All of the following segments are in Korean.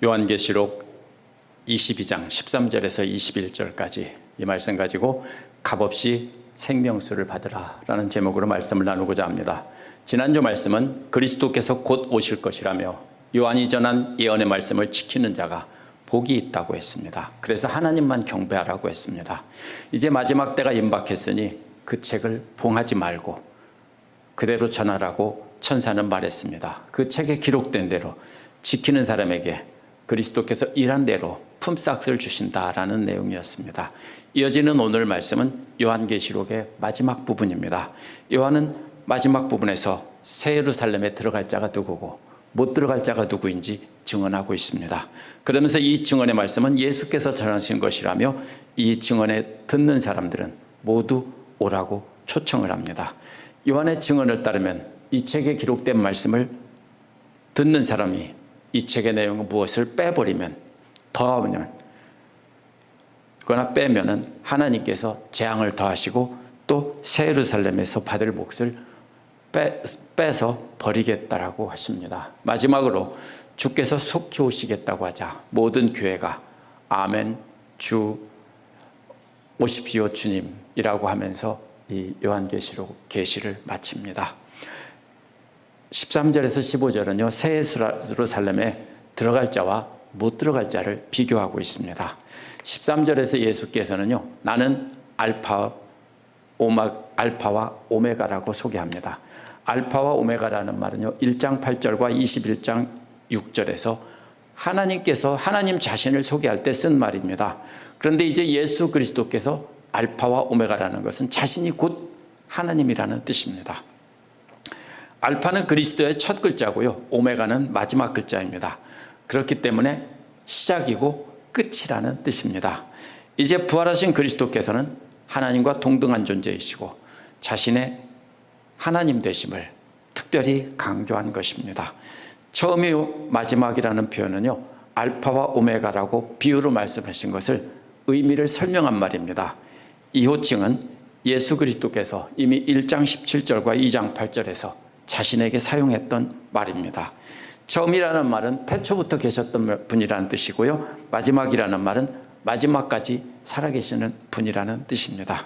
요한계시록 22장 13절에서 21절까지 이 말씀 가지고 값없이 생명수를 받으라 라는 제목으로 말씀을 나누고자 합니다. 지난주 말씀은 그리스도께서 곧 오실 것이라며 요한이 전한 예언의 말씀을 지키는 자가 복이 있다고 했습니다. 그래서 하나님만 경배하라고 했습니다. 이제 마지막 때가 임박했으니 그 책을 봉하지 말고 그대로 전하라고 천사는 말했습니다. 그 책에 기록된 대로 지키는 사람에게 그리스도께서 일한 대로 품삯을 주신다라는 내용이었습니다. 이어지는 오늘 말씀은 요한계시록의 마지막 부분입니다. 요한은 마지막 부분에서 새 예루살렘에 들어갈 자가 누구고 못 들어갈 자가 누구인지 증언하고 있습니다. 그러면서 이 증언의 말씀은 예수께서 전하신 것이라며 이 증언에 듣는 사람들은 모두 오라고 초청을 합니다. 요한의 증언을 따르면 이 책에 기록된 말씀을 듣는 사람이 이 책의 내용은 무엇을 빼버리면 더하면 그러나 빼면은 하나님께서 재앙을 더하시고 또 새 예루살렘에서 받을 몫을 빼서 버리겠다라고 하십니다. 마지막으로 주께서 속히 오시겠다고 하자 모든 교회가 아멘 주 오십시오 주님이라고 하면서 이 요한계시록 계시를 마칩니다. 13절에서 15절은요 새 예루살렘에 들어갈 자와 못 들어갈 자를 비교하고 있습니다. 13절에서 예수께서는요 나는 알파와 오메가라고 소개합니다. 알파와 오메가라는 말은요 1장 8절과 21장 6절에서 하나님께서 하나님 자신을 소개할 때 쓴 말입니다. 그런데 이제 예수 그리스도께서 알파와 오메가라는 것은 자신이 곧 하나님이라는 뜻입니다. 알파는 그리스도의 첫 글자고요 오메가는 마지막 글자입니다. 그렇기 때문에 시작이고 끝이라는 뜻입니다. 이제 부활하신 그리스도께서는 하나님과 동등한 존재이시고 자신의 하나님 되심을 특별히 강조한 것입니다. 처음이요 마지막이라는 표현은요 알파와 오메가라고 비유로 말씀하신 것을 의미를 설명한 말입니다. 이 호칭은 예수 그리스도께서 이미 1장 17절과 2장 8절에서 자신에게 사용했던 말입니다. 처음이라는 말은 태초부터 계셨던 분이라는 뜻이고요 마지막이라는 말은 마지막까지 살아계시는 분이라는 뜻입니다.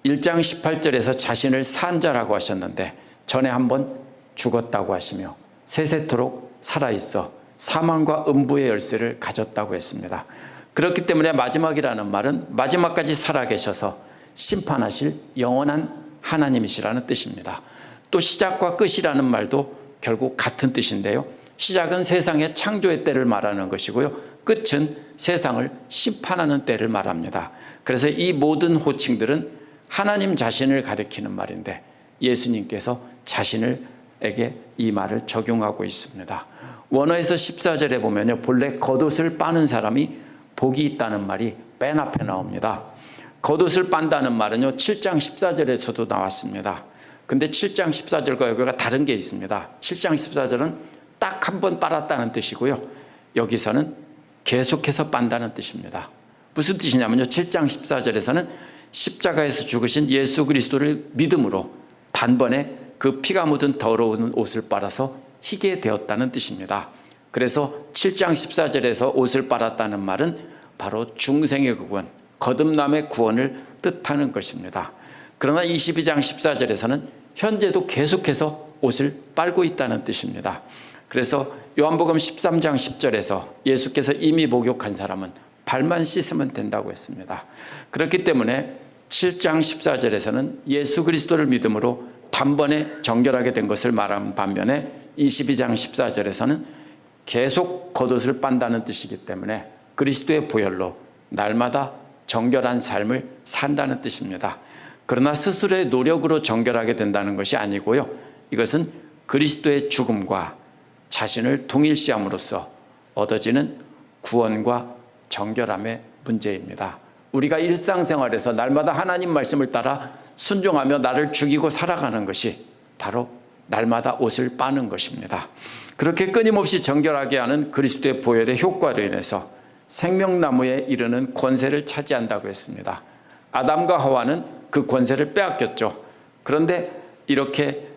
1장 18절에서 자신을 산 자라고 하셨는데 전에 한번 죽었다고 하시며 세세토록 살아있어 사망과 음부의 열쇠를 가졌다고 했습니다. 그렇기 때문에 마지막이라는 말은 마지막까지 살아계셔서 심판하실 영원한 하나님이시라는 뜻입니다. 또 시작과 끝이라는 말도 결국 같은 뜻인데요 시작은 세상의 창조의 때를 말하는 것이고요 끝은 세상을 심판하는 때를 말합니다. 그래서 이 모든 호칭들은 하나님 자신을 가리키는 말인데 예수님께서 자신에게 이 말을 적용하고 있습니다. 원어에서 14절에 보면요 본래 겉옷을 빠는 사람이 복이 있다는 말이 맨 앞에 나옵니다. 겉옷을 빤다는 말은요 7장 14절에서도 나왔습니다. 근데 7장 14절과 여기가 다른 게 있습니다. 7장 14절은 딱 한 번 빨았다는 뜻이고요 여기서는 계속해서 빤다는 뜻입니다. 무슨 뜻이냐면요 7장 14절에서는 십자가에서 죽으신 예수 그리스도를 믿음으로 단번에 그 피가 묻은 더러운 옷을 빨아서 희게 되었다는 뜻입니다. 그래서 7장 14절에서 옷을 빨았다는 말은 바로 중생의 구원, 거듭남의 구원을 뜻하는 것입니다. 그러나 22장 14절에서는 현재도 계속해서 옷을 빨고 있다는 뜻입니다. 그래서 요한복음 13장 10절에서 예수께서 이미 목욕한 사람은 발만 씻으면 된다고 했습니다. 그렇기 때문에 7장 14절에서는 예수 그리스도를 믿음으로 단번에 정결하게 된 것을 말한 반면에 22장 14절에서는 계속 겉옷을 빤다는 뜻이기 때문에 그리스도의 보혈로 날마다 정결한 삶을 산다는 뜻입니다. 그러나 스스로의 노력으로 정결하게 된다는 것이 아니고요 이것은 그리스도의 죽음과 자신을 동일시함으로써 얻어지는 구원과 정결함의 문제입니다. 우리가 일상생활에서 날마다 하나님 말씀을 따라 순종하며 나를 죽이고 살아가는 것이 바로 날마다 옷을 빠는 것입니다. 그렇게 끊임없이 정결하게 하는 그리스도의 보혈의 효과로 인해서 생명나무에 이르는 권세를 차지한다고 했습니다. 아담과 하와는 그 권세를 빼앗겼죠. 그런데 이렇게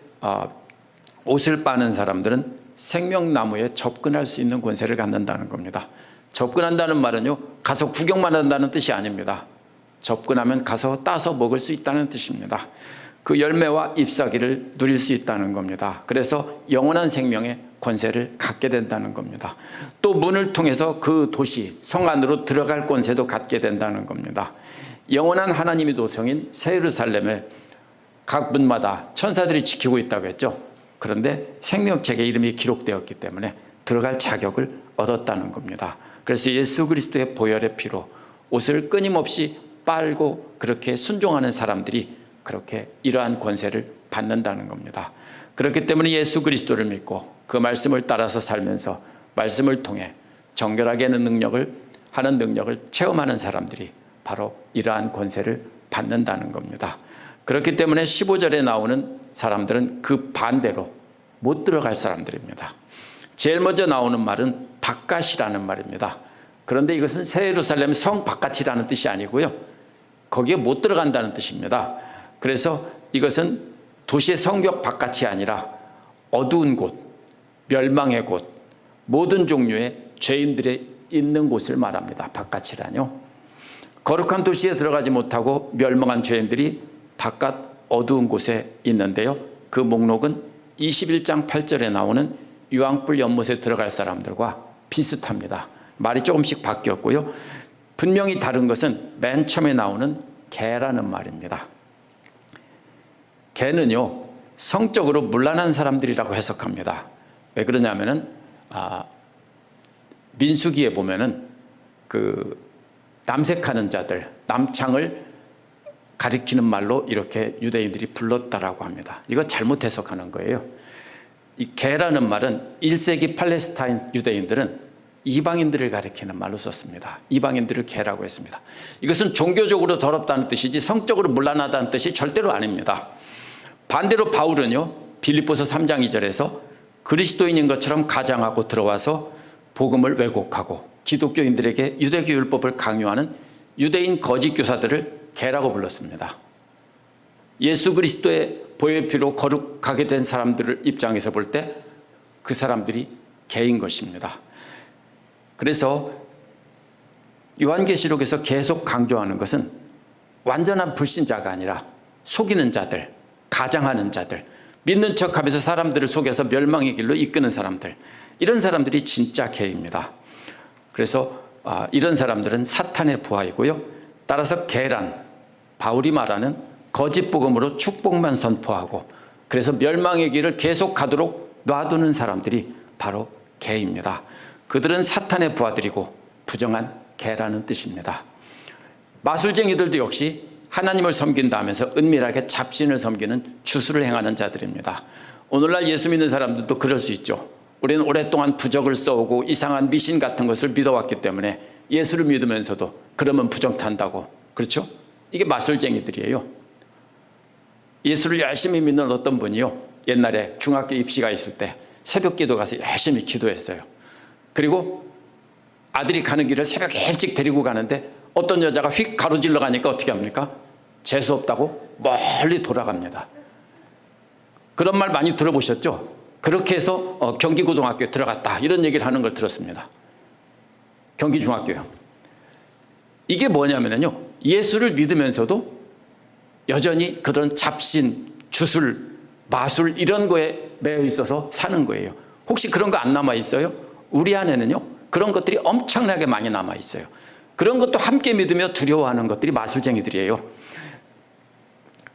옷을 빠는 사람들은 생명나무에 접근할 수 있는 권세를 갖는다는 겁니다. 접근한다는 말은요, 가서 구경만 한다는 뜻이 아닙니다. 접근하면 가서 따서 먹을 수 있다는 뜻입니다. 그 열매와 잎사귀를 누릴 수 있다는 겁니다. 그래서 영원한 생명의 권세를 갖게 된다는 겁니다. 또 문을 통해서 그 도시, 성 안으로 들어갈 권세도 갖게 된다는 겁니다. 영원한 하나님의 도성인 새 예루살렘을 각 문마다 천사들이 지키고 있다고 했죠. 그런데 생명책에 이름이 기록되었기 때문에 들어갈 자격을 얻었다는 겁니다. 그래서 예수 그리스도의 보혈의 피로 옷을 끊임없이 빨고 그렇게 순종하는 사람들이 그렇게 이러한 권세를 받는다는 겁니다. 그렇기 때문에 예수 그리스도를 믿고 그 말씀을 따라서 살면서 말씀을 통해 정결하게 하는 능력을 체험하는 사람들이 바로 이러한 권세를 받는다는 겁니다. 그렇기 때문에 15절에 나오는 사람들은 그 반대로 못 들어갈 사람들입니다. 제일 먼저 나오는 말은 바깥이라는 말입니다. 그런데 이것은 새 예루살렘 성 바깥이라는 뜻이 아니고요, 거기에 못 들어간다는 뜻입니다. 그래서 이것은 도시의 성벽 바깥이 아니라 어두운 곳, 멸망의 곳, 모든 종류의 죄인들이 있는 곳을 말합니다. 바깥이라뇨. 거룩한 도시에 들어가지 못하고 멸망한 죄인들이 바깥 어두운 곳에 있는데요, 그 목록은 21장 8절에 나오는 유황불 연못에 들어갈 사람들과 비슷합니다. 말이 조금씩 바뀌었고요, 분명히 다른 것은 맨 처음에 나오는 개라는 말입니다. 개는요, 성적으로 문란한 사람들이라고 해석합니다. 왜 그러냐면은 민수기에 보면은 그 남색하는 자들, 남창을 가리키는 말로 이렇게 유대인들이 불렀다라고 합니다. 이거 잘못 해석하는 거예요. 이 개라는 말은 1세기 팔레스타인 유대인들은 이방인들을 가리키는 말로 썼습니다. 이방인들을 개라고 했습니다. 이것은 종교적으로 더럽다는 뜻이지 성적으로 문란하다는 뜻이 절대로 아닙니다. 반대로 바울은요, 빌립보서 3장 2절에서 그리스도인인 것처럼 가장하고 들어와서 복음을 왜곡하고 기독교인들에게 유대교 율법을 강요하는 유대인 거짓 교사들을 개라고 불렀습니다. 예수 그리스도의 보혈 피로 거룩하게 된 사람들을 입장에서 볼 때 그 사람들이 개인 것입니다. 그래서 요한계시록에서 계속 강조하는 것은 완전한 불신자가 아니라 속이는 자들, 가장하는 자들, 믿는 척하면서 사람들을 속여서 멸망의 길로 이끄는 사람들, 이런 사람들이 진짜 개입니다. 그래서 이런 사람들은 사탄의 부하이고요, 따라서 개란, 바울이 말하는 거짓 복음으로 축복만 선포하고 그래서 멸망의 길을 계속 가도록 놔두는 사람들이 바로 개입니다. 그들은 사탄의 부하들이고 부정한 개라는 뜻입니다. 마술쟁이들도 역시 하나님을 섬긴다 하면서 은밀하게 잡신을 섬기는 주술을 행하는 자들입니다. 오늘날 예수 믿는 사람들도 그럴 수 있죠. 우리는 오랫동안 부적을 써오고 이상한 미신 같은 것을 믿어왔기 때문에 예수를 믿으면서도 그러면 부정탄다고, 그렇죠? 이게 마술쟁이들이에요. 예수를 열심히 믿는 어떤 분이요, 옛날에 중학교 입시가 있을 때 새벽 기도 가서 열심히 기도했어요. 그리고 아들이 가는 길을 새벽에 일찍 데리고 가는데 어떤 여자가 휙 가로질러 가니까 어떻게 합니까? 재수 없다고 멀리 돌아갑니다. 그런 말 많이 들어보셨죠? 그렇게 해서 경기고등학교에 들어갔다, 이런 얘기를 하는 걸 들었습니다. 경기중학교요. 이게 뭐냐면요, 예수를 믿으면서도 여전히 그런 잡신, 주술, 마술 이런 거에 매여 있어서 사는 거예요. 혹시 그런 거 안 남아 있어요? 우리 안에는요, 그런 것들이 엄청나게 많이 남아 있어요. 그런 것도 함께 믿으며 두려워하는 것들이 마술쟁이들이에요.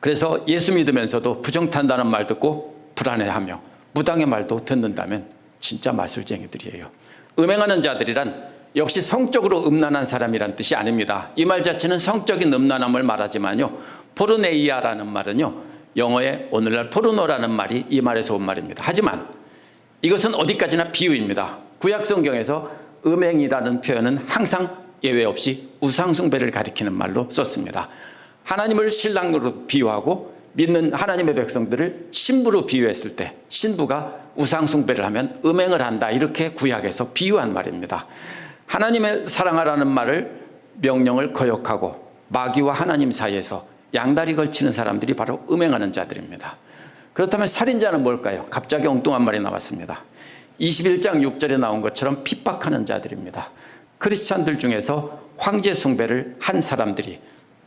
그래서 예수 믿으면서도 부정탄다는 말 듣고 불안해하며 무당의 말도 듣는다면 진짜 마술쟁이들이에요. 음행하는 자들이란 역시 성적으로 음란한 사람이란 뜻이 아닙니다. 이 말 자체는 성적인 음란함을 말하지만요, 포르네이아라는 말은요, 영어의 오늘날 포르노라는 말이 이 말에서 온 말입니다. 하지만 이것은 어디까지나 비유입니다. 구약 성경에서 음행이라는 표현은 항상 예외 없이 우상숭배를 가리키는 말로 썼습니다. 하나님을 신랑으로 비유하고 믿는 하나님의 백성들을 신부로 비유했을 때 신부가 우상숭배를 하면 음행을 한다, 이렇게 구약에서 비유한 말입니다. 하나님을 사랑하라는 말을, 명령을 거역하고 마귀와 하나님 사이에서 양다리 걸치는 사람들이 바로 음행하는 자들입니다. 그렇다면 살인자는 뭘까요? 갑자기 엉뚱한 말이 나왔습니다. 21장 6절에 나온 것처럼 핍박하는 자들입니다. 크리스찬들 중에서 황제 숭배를 한 사람들이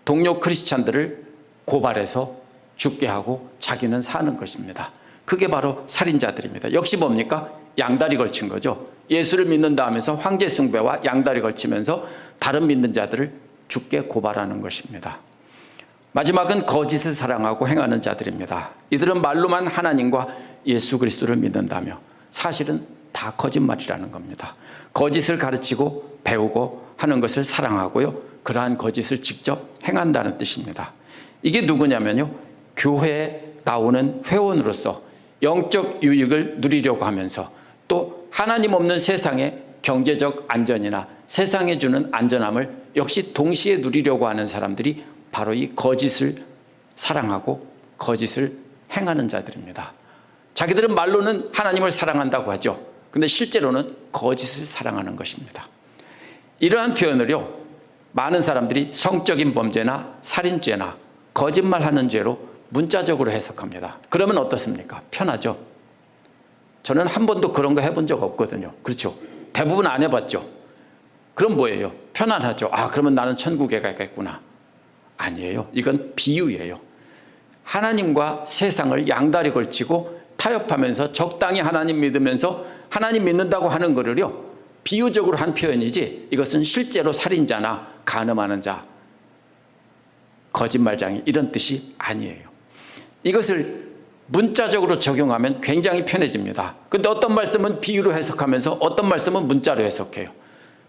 동료 크리스찬들을 고발해서 죽게 하고 자기는 사는 것입니다. 그게 바로 살인자들입니다. 역시 뭡니까? 양다리 걸친 거죠. 예수를 믿는다 하면서 황제 숭배와 양다리 걸치면서 다른 믿는 자들을 죽게 고발하는 것입니다. 마지막은 거짓을 사랑하고 행하는 자들입니다. 이들은 말로만 하나님과 예수 그리스도를 믿는다며 사실은 다 거짓말이라는 겁니다. 거짓을 가르치고 배우고 하는 것을 사랑하고요, 그러한 거짓을 직접 행한다는 뜻입니다. 이게 누구냐면요, 교회에 나오는 회원으로서 영적 유익을 누리려고 하면서 또 하나님 없는 세상의 경제적 안전이나 세상에 주는 안전함을 역시 동시에 누리려고 하는 사람들이 바로 이 거짓을 사랑하고 거짓을 행하는 자들입니다. 자기들은 말로는 하나님을 사랑한다고 하죠. 근데 실제로는 거짓을 사랑하는 것입니다. 이러한 표현을요, 많은 사람들이 성적인 범죄나 살인죄나 거짓말하는 죄로 문자적으로 해석합니다. 그러면 어떻습니까? 편하죠. 저는 한 번도 그런 거 해본 적 없거든요. 그렇죠? 대부분 안 해봤죠. 그럼 뭐예요? 편안하죠. 아, 그러면 나는 천국에 가겠구나. 아니에요. 이건 비유예요. 하나님과 세상을 양다리 걸치고 타협하면서 적당히 하나님 믿으면서 하나님 믿는다고 하는 거를요, 비유적으로 한 표현이지 이것은 실제로 살인자나 간음하는 자, 거짓말장이 이런 뜻이 아니에요. 이것을 문자적으로 적용하면 굉장히 편해집니다. 근데 어떤 말씀은 비유로 해석하면서 어떤 말씀은 문자로 해석해요.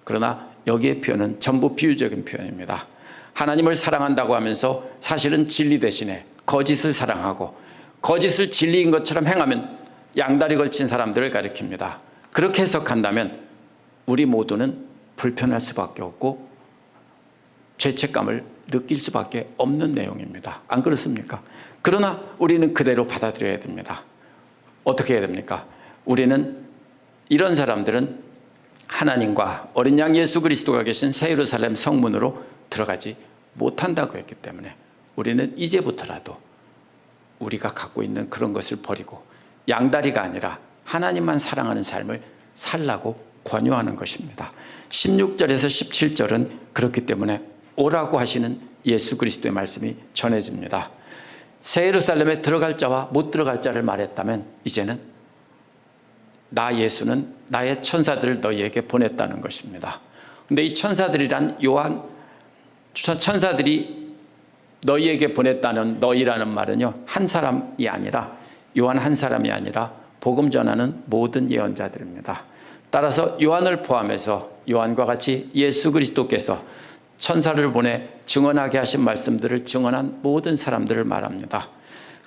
그러나 여기의 표현은 전부 비유적인 표현입니다. 하나님을 사랑한다고 하면서 사실은 진리 대신에 거짓을 사랑하고 거짓을 진리인 것처럼 행하면 양다리 걸친 사람들을 가리킵니다. 그렇게 해석한다면 우리 모두는 불편할 수밖에 없고 죄책감을 느낄 수밖에 없는 내용입니다. 안 그렇습니까? 그러나 우리는 그대로 받아들여야 됩니다. 어떻게 해야 됩니까? 우리는 이런 사람들은 하나님과 어린 양 예수 그리스도가 계신 새 예루살렘 성문으로 들어가지 못한다고 했기 때문에 우리는 이제부터라도 우리가 갖고 있는 그런 것을 버리고 양다리가 아니라 하나님만 사랑하는 삶을 살라고 권유하는 것입니다. 16절에서 17절은 그렇기 때문에 오라고 하시는 예수 그리스도의 말씀이 전해집니다. 새 예루살렘에 들어갈 자와 못 들어갈 자를 말했다면 이제는 나 예수는 나의 천사들을 너희에게 보냈다는 것입니다. 근데 이 천사들이란 천사들이 너희에게 보냈다는 너희라는 말은요, 한 사람이 아니라 요한 한 사람이 아니라 복음 전하는 모든 예언자들입니다. 따라서 요한을 포함해서 요한과 같이 예수 그리스도께서 천사를 보내 증언하게 하신 말씀들을 증언한 모든 사람들을 말합니다.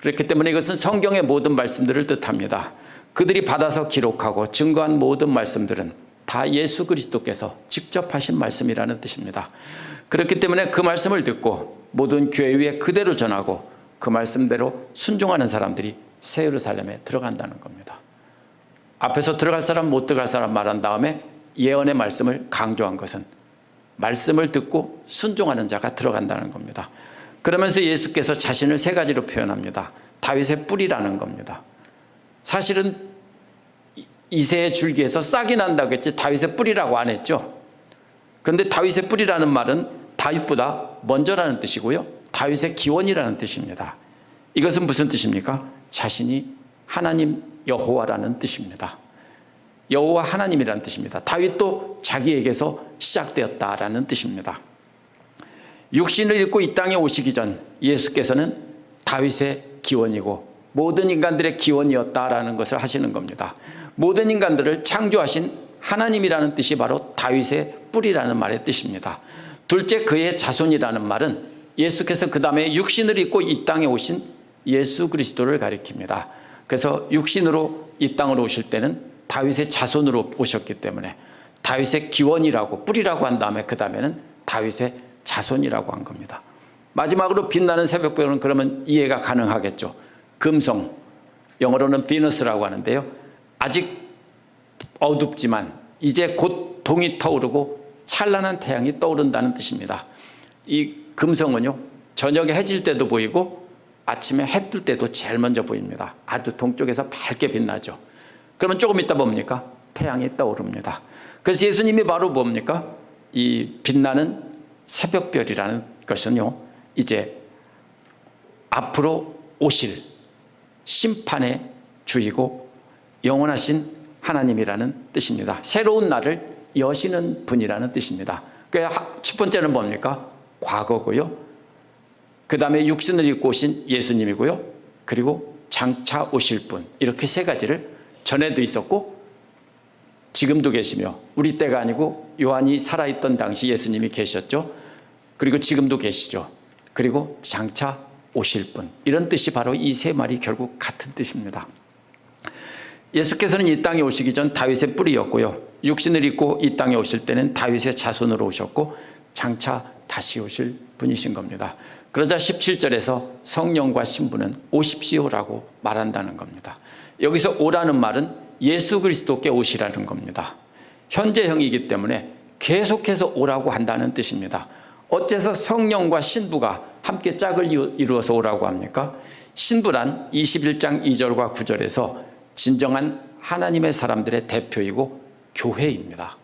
그렇기 때문에 이것은 성경의 모든 말씀들을 뜻합니다. 그들이 받아서 기록하고 증거한 모든 말씀들은 다 예수 그리스도께서 직접 하신 말씀이라는 뜻입니다. 그렇기 때문에 그 말씀을 듣고 모든 교회 위에 그대로 전하고 그 말씀대로 순종하는 사람들이 새 예루살렘에 들어간다는 겁니다. 앞에서 들어갈 사람 못 들어갈 사람 말한 다음에 예언의 말씀을 강조한 것은 말씀을 듣고 순종하는 자가 들어간다는 겁니다. 그러면서 예수께서 자신을 세 가지로 표현합니다. 다윗의 뿌리라는 겁니다. 사실은 이새의 줄기에서 싹이 난다고 했지 다윗의 뿌리라고 안 했죠. 그런데 다윗의 뿌리라는 말은 다윗보다 먼저라는 뜻이고요, 다윗의 기원이라는 뜻입니다. 이것은 무슨 뜻입니까? 자신이 하나님 여호와라는 뜻입니다. 여호와 하나님이라는 뜻입니다. 다윗도 자기에게서 시작되었다라는 뜻입니다. 육신을 입고 이 땅에 오시기 전 예수께서는 다윗의 기원이고 모든 인간들의 기원이었다라는 것을 하시는 겁니다. 모든 인간들을 창조하신 하나님이라는 뜻이 바로 다윗의 뿌리라는 말의 뜻입니다. 둘째, 그의 자손이라는 말은 예수께서 그 다음에 육신을 입고 이 땅에 오신 예수 그리스도를 가리킵니다. 그래서 육신으로 이 땅으로 오실 때는 다윗의 자손으로 오셨기 때문에 다윗의 기원이라고 뿌리라고 한 다음에 그 다음에는 다윗의 자손이라고 한 겁니다. 마지막으로 빛나는 새벽별은 그러면 이해가 가능하겠죠. 금성, 영어로는 비너스라고 하는데요, 아직 어둡지만 이제 곧 동이 타오르고 찬란한 태양이 떠오른다는 뜻입니다. 이 금성은요, 저녁에 해질 때도 보이고 아침에 해 뜰 때도 제일 먼저 보입니다. 아주 동쪽에서 밝게 빛나죠. 그러면 조금 있다 뭡니까? 태양이 떠오릅니다. 그래서 예수님이 바로 뭡니까? 이 빛나는 새벽별이라는 것은요, 이제 앞으로 오실 심판의 주이고 영원하신 하나님이라는 뜻입니다. 새로운 날을 여시는 분이라는 뜻입니다. 첫 번째는 뭡니까? 과거고요. 그 다음에 육신을 입고 오신 예수님이고요. 그리고 장차 오실 분, 이렇게 세 가지를 전에도 있었고 지금도 계시며, 우리 때가 아니고 요한이 살아있던 당시 예수님이 계셨죠. 그리고 지금도 계시죠. 그리고 장차 오실 분, 이런 뜻이 바로 이 세 말이 결국 같은 뜻입니다. 예수께서는 이 땅에 오시기 전 다윗의 뿌리였고요, 육신을 입고 이 땅에 오실 때는 다윗의 자손으로 오셨고 장차 다시 오실 분이신 겁니다. 그러자 17절에서 성령과 신부는 오십시오라고 말한다는 겁니다. 여기서 오라는 말은 예수 그리스도께 오시라는 겁니다. 현재형이기 때문에 계속해서 오라고 한다는 뜻입니다. 어째서 성령과 신부가 함께 짝을 이루어서 오라고 합니까? 신부란 21장 2절과 9절에서 진정한 하나님의 사람들의 대표이고 교회입니다.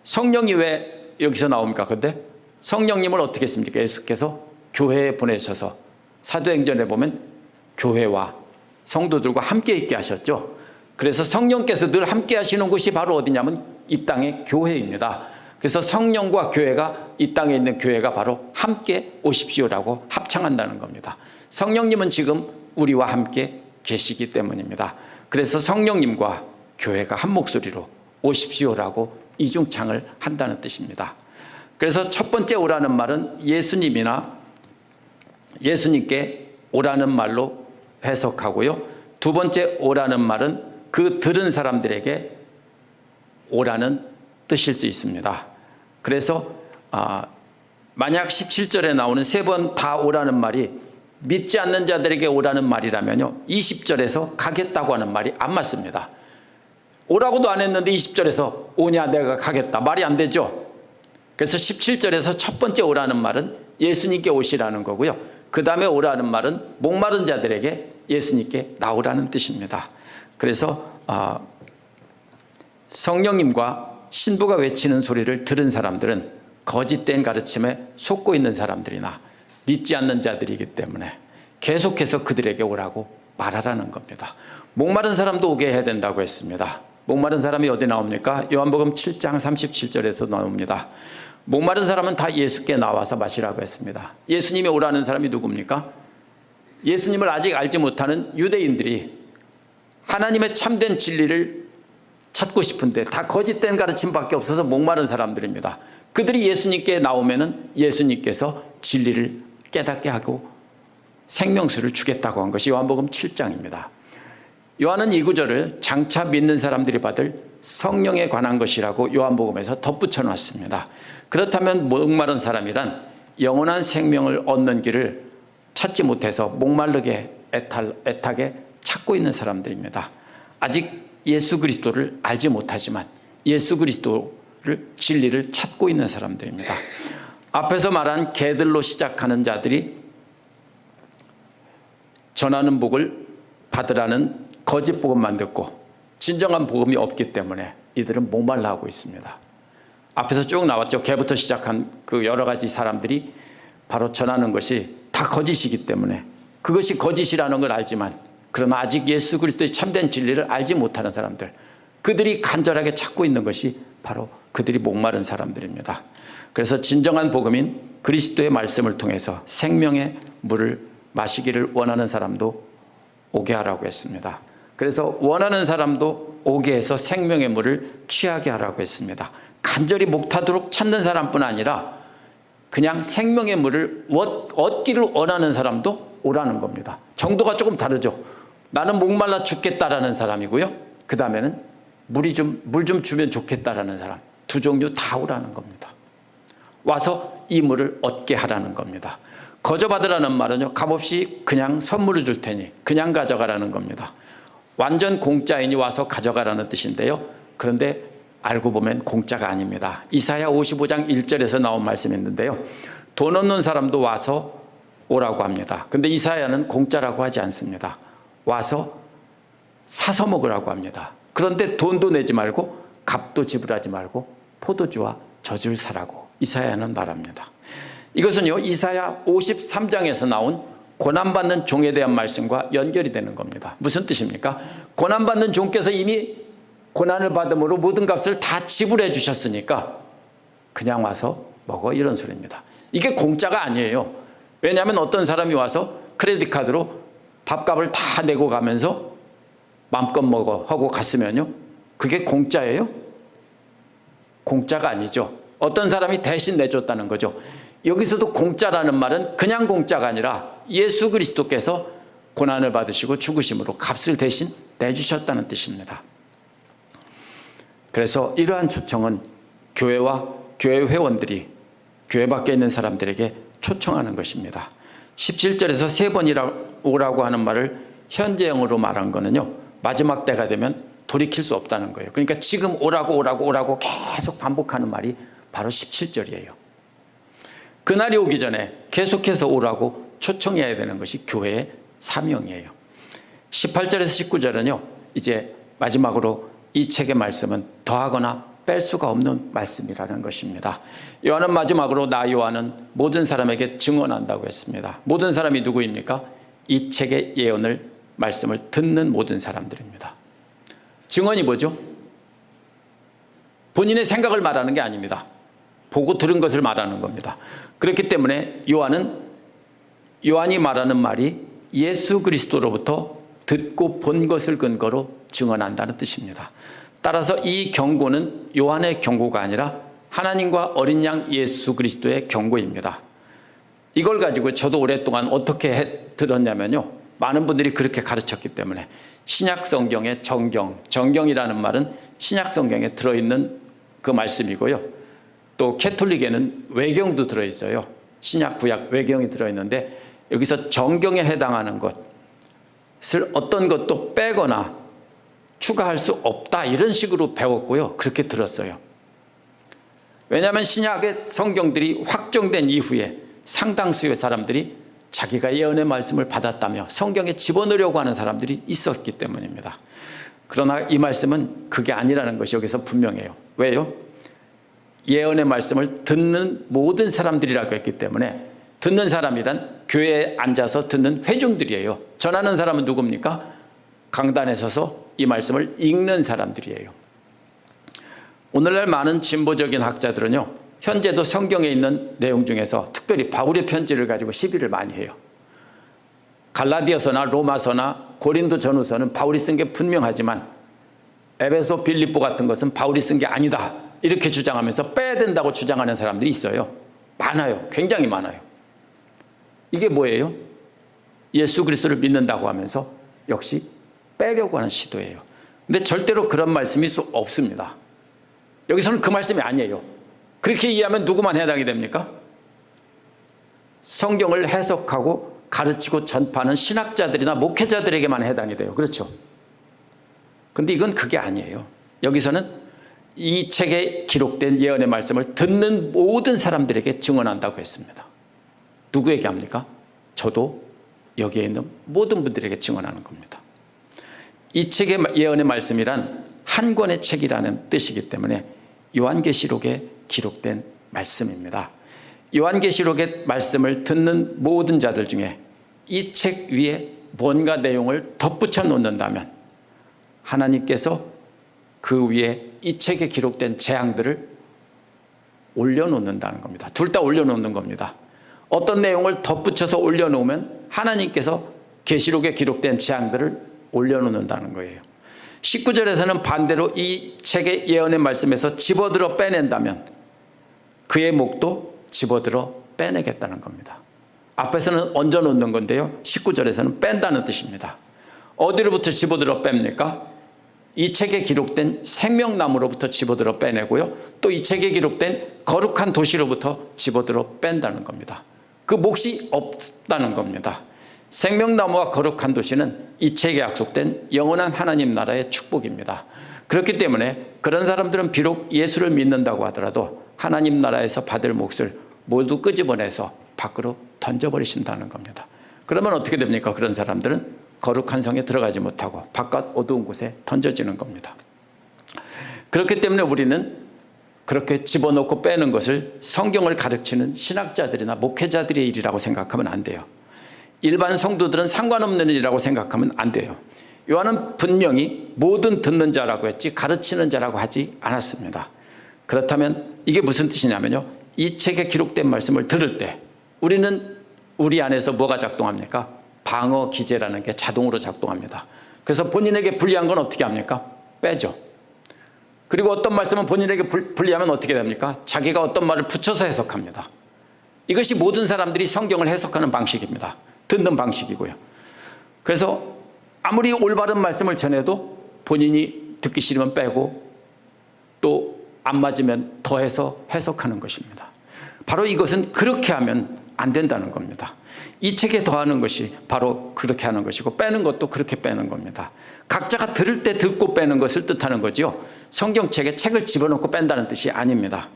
성령이 왜 여기서 나옵니까? 근데 성령님을 어떻게 했습니까? 예수께서 교회에 보내셔서 사도행전에 보면 교회와 성도들과 함께 있게 하셨죠. 그래서 성령께서 늘 함께 하시는 곳이 바로 어디냐면 이 땅의 교회입니다. 그래서 성령과 교회가, 이 땅에 있는 교회가 바로 함께 오십시오라고 합창한다는 겁니다. 성령님은 지금 우리와 함께 계시기 때문입니다. 그래서 성령님과 교회가 한 목소리로 오십시오라고 이중창을 한다는 뜻입니다. 그래서 첫 번째 오라는 말은 예수님이나 예수님께 오라는 말로 해석하고요, 두 번째 오라는 말은 그 들은 사람들에게 오라는 뜻일 수 있습니다. 그래서 만약 17절에 나오는 세 번 다 오라는 말이 믿지 않는 자들에게 오라는 말이라면요, 20절에서 가겠다고 하는 말이 안 맞습니다. 오라고도 안 했는데 20절에서 오냐 내가 가겠다, 말이 안 되죠. 그래서 17절에서 첫 번째 오라는 말은 예수님께 오시라는 거고요, 그 다음에 오라는 말은 목마른 자들에게 예수님께 나오라는 뜻입니다. 그래서 성령님과 신부가 외치는 소리를 들은 사람들은 거짓된 가르침에 속고 있는 사람들이나 믿지 않는 자들이기 때문에 계속해서 그들에게 오라고 말하라는 겁니다. 목마른 사람도 오게 해야 된다고 했습니다. 목마른 사람이 어디 나옵니까? 요한복음 7장 37절에서 나옵니다. 목마른 사람은 다 예수께 나와서 마시라고 했습니다. 예수님이 오라는 사람이 누굽니까? 예수님을 아직 알지 못하는 유대인들이 하나님의 참된 진리를 찾고 싶은데 다 거짓된 가르침밖에 없어서 목마른 사람들입니다. 그들이 예수님께 나오면은 예수님께서 진리를 깨닫게 하고 생명수를 주겠다고 한 것이 요한복음 7장입니다. 요한은 이 구절을 장차 믿는 사람들이 받을 성령에 관한 것이라고 요한복음에서 덧붙여 놨습니다. 그렇다면 목마른 사람이란 영원한 생명을 얻는 길을 찾지 못해서 목마르게 애타게 찾고 있는 사람들입니다. 아직 예수 그리스도를 알지 못하지만 예수 그리스도를 진리를 찾고 있는 사람들입니다. 앞에서 말한 개들로 시작하는 자들이 전하는 복을 받으라는 거짓 복음만 듣고 진정한 복음이 없기 때문에 이들은 목말라 하고 있습니다. 앞에서 쭉 나왔죠. 개부터 시작한 그 여러 가지 사람들이 바로 전하는 것이 다 거짓이기 때문에 그것이 거짓이라는 걸 알지만 그러나 아직 예수 그리스도의 참된 진리를 알지 못하는 사람들, 그들이 간절하게 찾고 있는 것이 바로 그들이 목마른 사람들입니다. 그래서 진정한 복음인 그리스도의 말씀을 통해서 생명의 물을 마시기를 원하는 사람도 오게 하라고 했습니다. 그래서 원하는 사람도 오게 해서 생명의 물을 취하게 하라고 했습니다. 간절히 목타도록 찾는 사람뿐 아니라 그냥 생명의 물을 얻기를 원하는 사람도 오라는 겁니다. 정도가 조금 다르죠. 나는 목말라 죽겠다라는 사람이고요, 그 다음에는 물 좀 주면 좋겠다라는 사람, 두 종류 다 오라는 겁니다. 와서 이 물을 얻게 하라는 겁니다. 거저받으라는 말은요, 값없이 그냥 선물을 줄 테니 그냥 가져가라는 겁니다. 완전 공짜이니 와서 가져가라는 뜻인데요, 그런데 알고 보면 공짜가 아닙니다. 이사야 55장 1절에서 나온 말씀이 있는데요, 돈 없는 사람도 와서 오라고 합니다. 근데 이사야는 공짜라고 하지 않습니다. 와서 사서 먹으라고 합니다. 그런데 돈도 내지 말고 값도 지불하지 말고 포도주와 젖을 사라고 이사야는 말합니다. 이것은요, 이사야 53장에서 나온 고난받는 종에 대한 말씀과 연결이 되는 겁니다. 무슨 뜻입니까? 고난받는 종께서 이미 고난을 받음으로 모든 값을 다 지불해 주셨으니까 그냥 와서 먹어, 이런 소리입니다. 이게 공짜가 아니에요. 왜냐하면 어떤 사람이 와서 크레딧 카드로 밥값을 다 내고 가면서 마음껏 먹어 하고 갔으면요, 그게 공짜예요? 공짜가 아니죠. 어떤 사람이 대신 내줬다는 거죠. 여기서도 공짜라는 말은 그냥 공짜가 아니라 예수 그리스도께서 고난을 받으시고 죽으심으로 값을 대신 내주셨다는 뜻입니다. 그래서 이러한 초청은 교회와 교회 회원들이 교회 밖에 있는 사람들에게 초청하는 것입니다. 17절에서 3번 오라고 하는 말을 현재형으로 말한 거는요, 마지막 때가 되면 돌이킬 수 없다는 거예요. 그러니까 지금 오라고 계속 반복하는 말이 바로 17절이에요. 그날이 오기 전에 계속해서 오라고 초청해야 되는 것이 교회의 사명이에요. 18절에서 19절은요, 이제 마지막으로 이 책의 말씀은 더하거나 뺄 수가 없는 말씀이라는 것입니다. 요한은 마지막으로 나 요한은 모든 사람에게 증언한다고 했습니다. 모든 사람이 누구입니까? 이 책의 예언을, 말씀을 듣는 모든 사람들입니다. 증언이 뭐죠? 본인의 생각을 말하는 게 아닙니다. 보고 들은 것을 말하는 겁니다. 그렇기 때문에 요한이 말하는 말이 예수 그리스도로부터 듣고 본 것을 근거로 증언한다는 뜻입니다. 따라서 이 경고는 요한의 경고가 아니라 하나님과 어린 양 예수 그리스도의 경고입니다. 이걸 가지고 저도 오랫동안 어떻게 들었냐면요, 많은 분들이 그렇게 가르쳤기 때문에 신약 성경의 정경이라는 말은 신약 성경에 들어있는 그 말씀이고요, 또 캐톨릭에는 외경도 들어있어요. 신약 구약 외경이 들어있는데 여기서 정경에 해당하는 것을 어떤 것도 빼거나 추가할 수 없다, 이런 식으로 배웠고요, 그렇게 들었어요. 왜냐하면 신약의 성경들이 확정된 이후에 상당수의 사람들이 자기가 예언의 말씀을 받았다며 성경에 집어넣으려고 하는 사람들이 있었기 때문입니다. 그러나 이 말씀은 그게 아니라는 것이 여기서 분명해요. 왜요? 예언의 말씀을 듣는 모든 사람들이라고 했기 때문에, 듣는 사람이란 교회에 앉아서 듣는 회중들이에요. 전하는 사람은 누굽니까? 강단에 서서 이 말씀을 읽는 사람들이에요. 오늘날 많은 진보적인 학자들은요, 현재도 성경에 있는 내용 중에서 특별히 바울의 편지를 가지고 시비를 많이 해요. 갈라디아서나 로마서나 고린도 전후서는 바울이 쓴 게 분명하지만 에베소, 빌립보 같은 것은 바울이 쓴 게 아니다, 이렇게 주장하면서 빼야 된다고 주장하는 사람들이 있어요. 많아요. 굉장히 많아요. 이게 뭐예요? 예수 그리스도를 믿는다고 하면서 역시 빼려고 하는 시도예요. 근데 절대로 그런 말씀일 수 없습니다. 여기서는 그 말씀이 아니에요. 그렇게 이해하면 누구만 해당이 됩니까? 성경을 해석하고 가르치고 전파하는 신학자들이나 목회자들에게만 해당이 돼요. 그렇죠? 근데 이건 그게 아니에요. 여기서는 이 책에 기록된 예언의 말씀을 듣는 모든 사람들에게 증언한다고 했습니다. 누구에게 합니까? 저도 여기에 있는 모든 분들에게 증언하는 겁니다. 이 책의 예언의 말씀이란 한 권의 책이라는 뜻이기 때문에 요한계시록에 기록된 말씀입니다. 요한계시록의 말씀을 듣는 모든 자들 중에 이 책 위에 뭔가 내용을 덧붙여 놓는다면 하나님께서 그 위에 이 책에 기록된 재앙들을 올려놓는다는 겁니다. 둘 다 올려놓는 겁니다. 어떤 내용을 덧붙여서 올려놓으면 하나님께서 계시록에 기록된 재앙들을 올려놓는다는 거예요. 19절에서는 반대로 이 책의 예언의 말씀에서 집어들어 빼낸다면 그의 목도 집어들어 빼내겠다는 겁니다. 앞에서는 얹어놓는 건데요, 19절에서는 뺀다는 뜻입니다. 어디로부터 집어들어 뺍니까? 이 책에 기록된 생명나무로부터 집어들어 빼내고요, 또 이 책에 기록된 거룩한 도시로부터 집어들어 뺀다는 겁니다. 그 몫이 없다는 겁니다. 생명나무와 거룩한 도시는 이 책에 약속된 영원한 하나님 나라의 축복입니다. 그렇기 때문에 그런 사람들은 비록 예수를 믿는다고 하더라도 하나님 나라에서 받을 몫을 모두 끄집어내서 밖으로 던져버리신다는 겁니다. 그러면 어떻게 됩니까? 그런 사람들은 거룩한 성에 들어가지 못하고 바깥 어두운 곳에 던져지는 겁니다. 그렇기 때문에 우리는 그렇게 집어넣고 빼는 것을 성경을 가르치는 신학자들이나 목회자들의 일이라고 생각하면 안 돼요. 일반 성도들은 상관없는 일이라고 생각하면 안 돼요. 요한은 분명히 모든 듣는 자라고 했지 가르치는 자라고 하지 않았습니다. 그렇다면 이게 무슨 뜻이냐면요, 이 책에 기록된 말씀을 들을 때 우리는 우리 안에서 뭐가 작동합니까? 방어 기제라는 게 자동으로 작동합니다. 그래서 본인에게 불리한 건 어떻게 합니까? 빼죠. 그리고 어떤 말씀은 본인에게 불리하면 어떻게 됩니까? 자기가 어떤 말을 붙여서 해석합니다. 이것이 모든 사람들이 성경을 해석하는 방식입니다. 듣는 방식이고요. 그래서 아무리 올바른 말씀을 전해도 본인이 듣기 싫으면 빼고 또 안 맞으면 더해서 해석하는 것입니다. 바로 이것은 그렇게 하면 안 된다는 겁니다. 이 책에 더하는 것이 바로 그렇게 하는 것이고 빼는 것도 그렇게 빼는 겁니다. 각자가 들을 때 듣고 빼는 것을 뜻하는 거죠. 성경책에 책을 집어넣고 뺀다는 뜻이 아닙니다.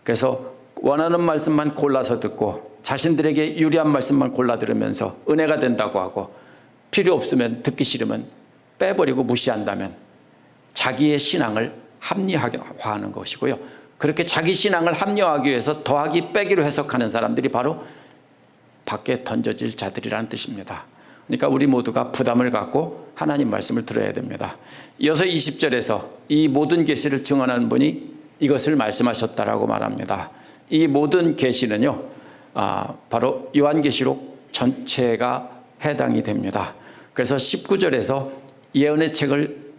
그래서 원하는 말씀만 골라서 듣고 자신들에게 유리한 말씀만 골라 들으면서 은혜가 된다고 하고 필요 없으면 듣기 싫으면 빼버리고 무시한다면 자기의 신앙을 합리화하는 것이고요. 그렇게 자기 신앙을 합리화하기 위해서 더하기 빼기로 해석하는 사람들이 바로 밖에 던져질 자들이라는 뜻입니다. 그러니까 우리 모두가 부담을 갖고 하나님 말씀을 들어야 됩니다. 이어서 20절에서 이 모든 계시를 증언하는 분이 이것을 말씀하셨다라고 말합니다. 이 모든 계시는요, 바로 요한계시록 전체가 해당이 됩니다. 그래서 19절에서 예언의 책을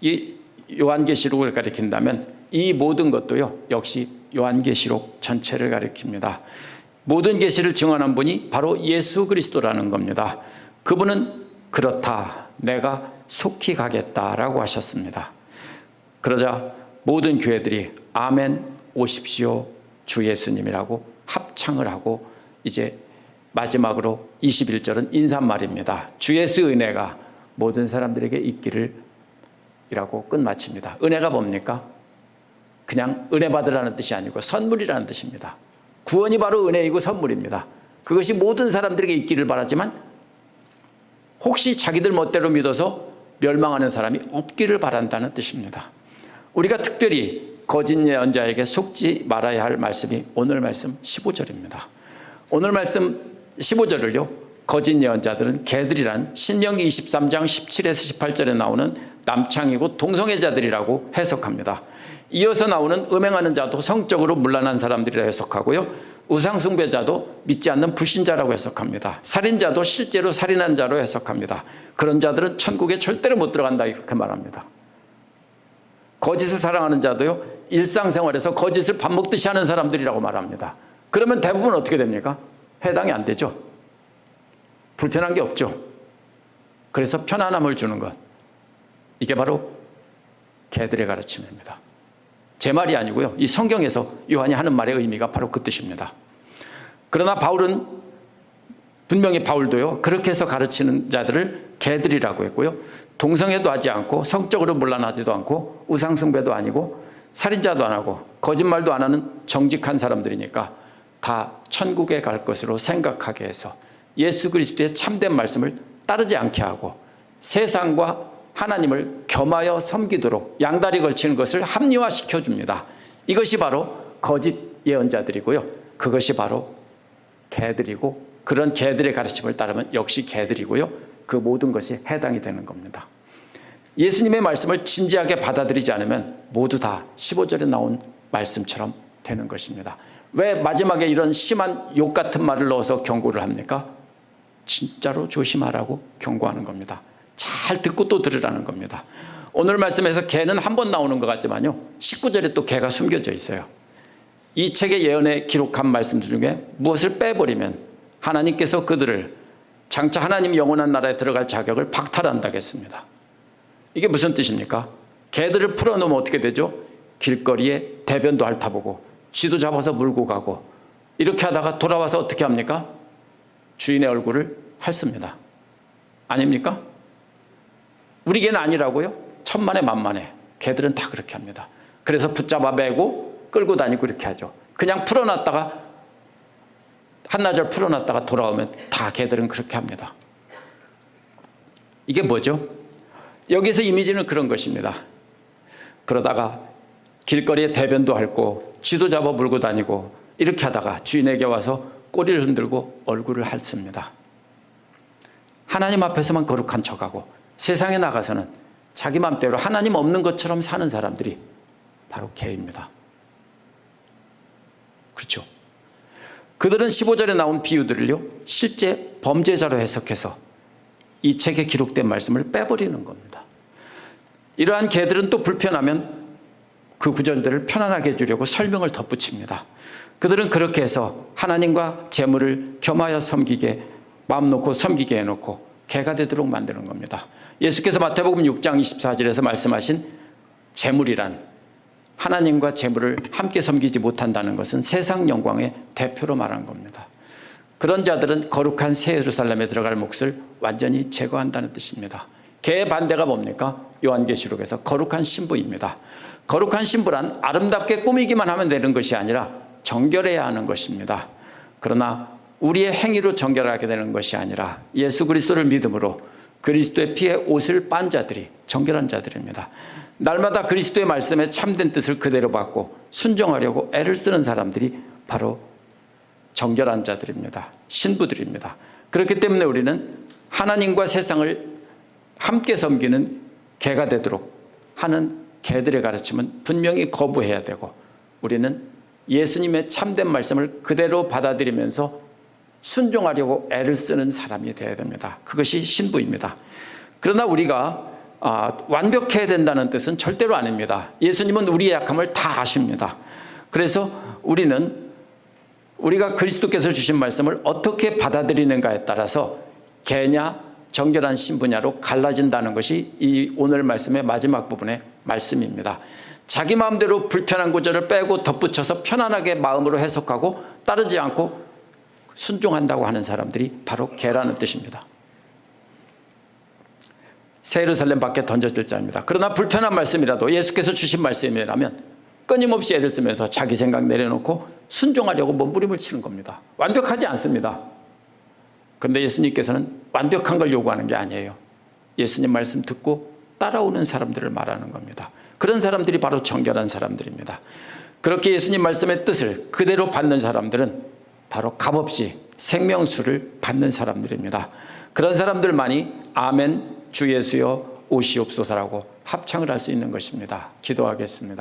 이 요한계시록을 가리킨다면 이 모든 것도요 역시 요한계시록 전체를 가리킵니다. 모든 계시를 증언한 분이 바로 예수 그리스도라는 겁니다. 그분은 그렇다, 내가 속히 가겠다라고 하셨습니다. 그러자 모든 교회들이 아멘 오십시오 주 예수님이라고 합창을 하고 이제 마지막으로 21절은 인사말입니다. 주 예수의 은혜가 모든 사람들에게 있기를 이라고 끝마칩니다. 은혜가 뭡니까? 그냥 은혜 받으라는 뜻이 아니고 선물이라는 뜻입니다. 구원이 바로 은혜이고 선물입니다. 그것이 모든 사람들에게 있기를 바라지만 혹시 자기들 멋대로 믿어서 멸망하는 사람이 없기를 바란다는 뜻입니다. 우리가 특별히 거짓 예언자에게 속지 말아야 할 말씀이 오늘 말씀 15절입니다. 오늘 말씀 15절을요, 거짓 예언자들은 개들이란 신명기 23장 17에서 18절에 나오는 남창이고 동성애자들이라고 해석합니다. 이어서 나오는 음행하는 자도 성적으로 문란한 사람들이라 해석하고요, 우상숭배자도 믿지 않는 불신자라고 해석합니다. 살인자도 실제로 살인한 자로 해석합니다. 그런 자들은 천국에 절대로 못 들어간다 이렇게 말합니다. 거짓을 사랑하는 자도요, 일상생활에서 거짓을 밥 먹듯이 하는 사람들이라고 말합니다. 그러면 대부분 어떻게 됩니까? 해당이 안 되죠. 불편한 게 없죠. 그래서 편안함을 주는 것, 이게 바로 개들의 가르침입니다. 제 말이 아니고요, 이 성경에서 요한이 하는 말의 의미가 바로 그 뜻입니다. 그러나 바울은 분명히 바울도요 그렇게 해서 가르치는 자들을 개들이라고 했고요, 동성애도 하지 않고 성적으로 문란하지도 않고 우상숭배도 아니고 살인자도 안 하고 거짓말도 안 하는 정직한 사람들이니까 다 천국에 갈 것으로 생각하게 해서 예수 그리스도의 참된 말씀을 따르지 않게 하고 세상과 하나님을 겸하여 섬기도록 양다리 걸치는 것을 합리화시켜 줍니다. 이것이 바로 거짓 예언자들이고요, 그것이 바로 개들이고, 그런 개들의 가르침을 따르면 역시 개들이고요, 그 모든 것이 해당이 되는 겁니다. 예수님의 말씀을 진지하게 받아들이지 않으면 모두 다 15절에 나온 말씀처럼 되는 것입니다. 왜 마지막에 이런 심한 욕 같은 말을 넣어서 경고를 합니까? 진짜로 조심하라고 경고하는 겁니다. 잘 듣고 또 들으라는 겁니다. 오늘 말씀에서 개는 한 번 나오는 것 같지만요, 19절에 또 개가 숨겨져 있어요. 이 책의 예언에 기록한 말씀들 중에 무엇을 빼버리면 하나님께서 그들을 장차 하나님 영원한 나라에 들어갈 자격을 박탈한다고 했습니다. 이게 무슨 뜻입니까? 개들을 풀어놓으면 어떻게 되죠? 길거리에 대변도 핥아보고 쥐도 잡아서 물고 가고 이렇게 하다가 돌아와서 어떻게 합니까? 주인의 얼굴을 핥습니다. 아닙니까? 우리 개는 아니라고요? 천만에 만만해. 개들은 다 그렇게 합니다. 그래서 붙잡아 매고 끌고 다니고 이렇게 하죠. 그냥 풀어놨다가 한나절 풀어놨다가 돌아오면 다 개들은 그렇게 합니다. 이게 뭐죠? 여기서 이미지는 그런 것입니다. 그러다가 길거리에 대변도 핥고 쥐도 잡아 물고 다니고 이렇게 하다가 주인에게 와서 꼬리를 흔들고 얼굴을 핥습니다. 하나님 앞에서만 거룩한 척하고 세상에 나가서는 자기 맘대로 하나님 없는 것처럼 사는 사람들이 바로 개입니다. 그렇죠? 그들은 15절에 나온 비유들을요, 실제 범죄자로 해석해서 이 책에 기록된 말씀을 빼버리는 겁니다. 이러한 개들은 또 불편하면 그 구절들을 편안하게 해주려고 설명을 덧붙입니다. 그들은 그렇게 해서 하나님과 재물을 겸하여 섬기게 마음 놓고 섬기게 해놓고 개가 되도록 만드는 겁니다. 예수께서 마태복음 6장 24절에서 말씀하신 재물이란, 하나님과 재물을 함께 섬기지 못한다는 것은 세상 영광의 대표로 말한 겁니다. 그런 자들은 거룩한 새 예루살렘에 들어갈 몫을 완전히 제거한다는 뜻입니다. 개의 반대가 뭡니까? 요한계시록에서 거룩한 신부입니다. 거룩한 신부란 아름답게 꾸미기만 하면 되는 것이 아니라 정결해야 하는 것입니다. 그러나 우리의 행위로 정결하게 되는 것이 아니라 예수 그리스도를 믿음으로 그리스도의 피에 옷을 빤 자들이 정결한 자들입니다. 날마다 그리스도의 말씀에 참된 뜻을 그대로 받고 순종하려고 애를 쓰는 사람들이 바로 정결한 자들입니다. 신부들입니다. 그렇기 때문에 우리는 하나님과 세상을 함께 섬기는 개가 되도록 하는 개들의 가르침은 분명히 거부해야 되고, 우리는 예수님의 참된 말씀을 그대로 받아들이면서 순종하려고 애를 쓰는 사람이 되어야 됩니다. 그것이 신부입니다. 그러나 우리가 완벽해야 된다는 뜻은 절대로 아닙니다. 예수님은 우리의 약함을 다 아십니다. 그래서 우리가 그리스도께서 주신 말씀을 어떻게 받아들이는가에 따라서 개냐 정결한 신부냐로 갈라진다는 것이 이 오늘 말씀의 마지막 부분의 말씀입니다. 자기 마음대로 불편한 구절을 빼고 덧붙여서 편안하게 마음으로 해석하고 따르지 않고 순종한다고 하는 사람들이 바로 개라는 뜻입니다. 새 예루살렘 밖에 던져질 자입니다. 그러나 불편한 말씀이라도 예수께서 주신 말씀이라면 끊임없이 애를 쓰면서 자기 생각 내려놓고 순종하려고 몸부림을 치는 겁니다. 완벽하지 않습니다. 그런데 예수님께서는 완벽한 걸 요구하는 게 아니에요. 예수님 말씀 듣고 따라오는 사람들을 말하는 겁니다. 그런 사람들이 바로 정결한 사람들입니다. 그렇게 예수님 말씀의 뜻을 그대로 받는 사람들은 바로 값없이 생명수를 받는 사람들입니다. 그런 사람들만이 아멘 주 예수여 오시옵소서라고 합창을 할 수 있는 것입니다. 기도하겠습니다.